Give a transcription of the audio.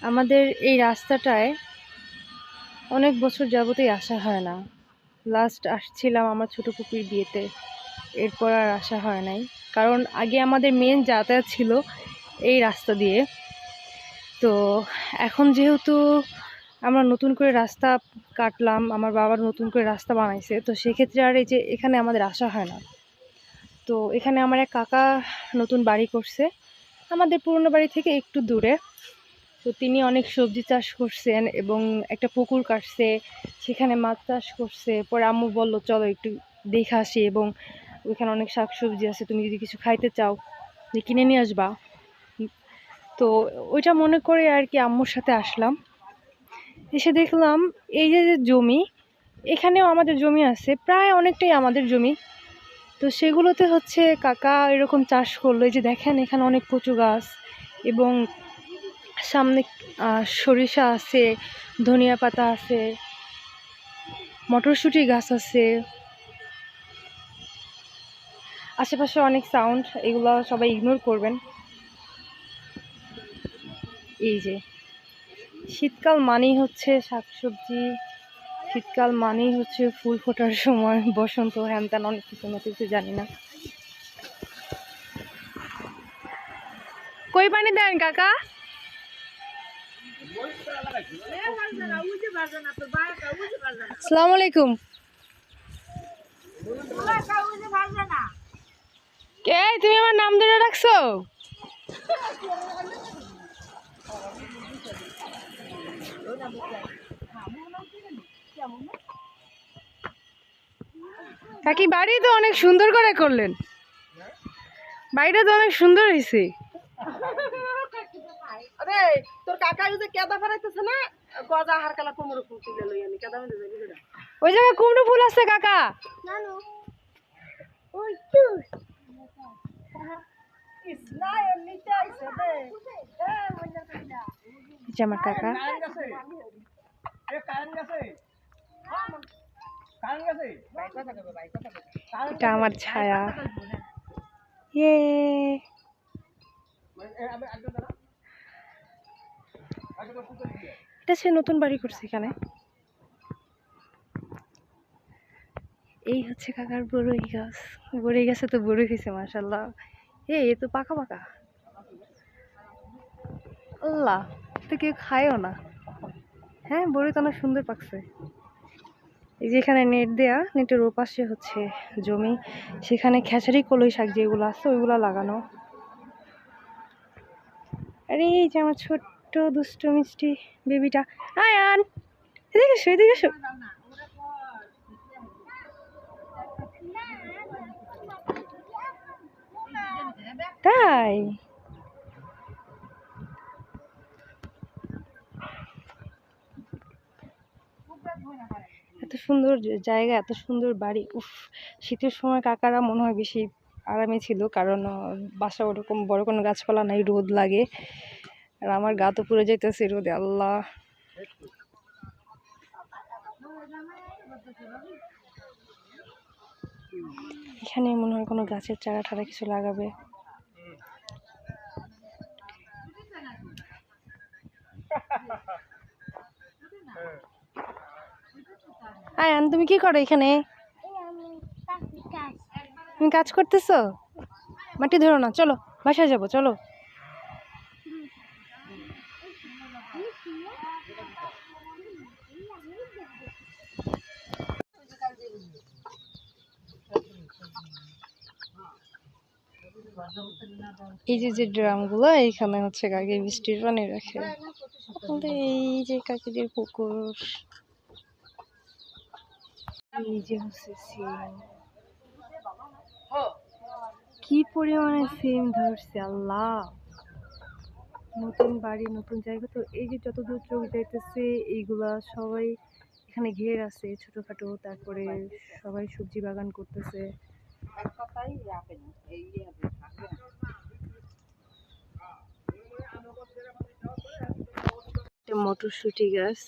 আমাদের এই রাস্তাটায় অনেক বছর যাবতই আসা হয় না। লাস্ট আসছিলাম আমার ছোট পুকুর বিয়েতে, এরপর আর আসা হয় নাই। কারণ আগে আমাদের মেন যাতায়াত ছিল এই রাস্তা দিয়ে। তো এখন যেহেতু আমরা নতুন করে রাস্তা কাটলাম, আমার বাবার নতুন করে রাস্তা বানাইছে, তো সেক্ষেত্রে আর এই যে এখানে আমাদের আসা হয় না। তো এখানে আমার এক কাকা নতুন বাড়ি করছে আমাদের পুরনো বাড়ি থেকে একটু দূরে। তো তিনি অনেক সবজি চাষ করছেন এবং একটা পুকুর কাটছে, সেখানে মাছ চাষ করছে। পরে আম্মু বললো চলো একটু দেখে আসি, এবং ওইখানে অনেক শাক সবজি আছে, তুমি যদি কিছু খাইতে চাও কিনে নিয়ে আসবা। তো ওইটা মনে করে আর কি আম্মুর সাথে আসলাম। এসে দেখলাম এই যে জমি, এখানেও আমাদের জমি আছে, প্রায় অনেকটাই আমাদের জমি। তো সেগুলোতে হচ্ছে কাকা এরকম চাষ করলো। এই যে দেখেন এখানে অনেক কচু গাছ, এবং সামনে সরিষা আছে, ধনিয়া পাতা আছে, মটরশুঁটি গাছ আছে, আশেপাশে অনেক সাউন্ড, এগুলো সবাই ইগনোর করবেন। এই যে শীতকাল মানেই হচ্ছে শাকসবজি, শীতকাল মানেই হচ্ছে ফুল ফোটার সময়, বসন্ত, হ্যান ত্যান অনেক কিছু জানি না। কই পানি দেন কাকা? আসসালামু আলাইকুম। কে তুমি আমার নাম ধরে রাখছো? কাকি বাড়ি তো অনেক সুন্দর করে করলেন, বাড়িটা তো অনেক সুন্দর হয়েছে। আরে তোর কাকা যদি কেদা ফেরাইতেছে না, গজা হার কালা কোমর ফুল তুলে লই আমি কেদা মানে যাবি না। ওই জায়গায় কুমড়ো ফুল আছে কাকা। নানু ওই তো ইসলা এমনিতে আইছে দে এ মইনা কইলা যে আমার কাকা, কারেন্ট গেছে এ কারেন্ট গেছে কারেন্ট গেছে ভাই কথা কইবে ভাই কথা কইবে এটা আমার ছায়া। ইয়ে এটা সে নতুন বাড়ি করছে এখানে। এই হচ্ছে কাকার বড়ই গাছ, বড়ই গাছে তো বড়ই হয়েছে মাশাআল্লাহ। এ তো পাকা পাকা, আল্লাহ, তো কেউ খায়ও না। হ্যাঁ, বড়ই তো অনেক সুন্দর পাকছে। এই যে এখানে নেট দেয়া, নেটের ওপাশে হচ্ছে জমি, সেখানে খেসারি কলই শাক যেগুলো আছে ওইগুলো লাগানো। আরে এই যে আমার ছোট্ট দুষ্ট মিষ্টি বেবিটা, আয়ান এদিকে এসো, এদিকে এসো। তাই এত সুন্দর জায়গা, এত সুন্দর বাড়ি, উফ। শীতের সময় কাকারা মনে হয় বেশি আরামে ছিল, কারণ বাসা ওরকম বড় কোনো গাছপালা নাই, রোদ লাগে। আর আমার গা তো পুড়ে যাইতেছে রোদে, আল্লাহ। এখানে মনে হয় কোনো গাছের চারা ঠারা কিছু লাগাবে। আয়ান তুমি কি করো এখানে? তুমি কাজ করতেছো? মাটি ধরো না, চলো বাসায় যাবো, চলো। এই যে যে ড্রামগুলো, এইখানে হচ্ছে কাকি বৃষ্টির পানি রাখে। এই যে কাকিদের পুকুর, এই যে হচ্ছে সিম, কি পরিমাণে সিম ধরছে, আল্লাহ। নতুন বাড়ি, নতুন জায়গা, তো এই যে যতদূর চোখ যাইতেছে এইগুলা সবাই এখানে ঘের আছে ছোটখাটো, তারপরে সবাই সবজি বাগান করতেছে। মটরশুঁটি গাছ।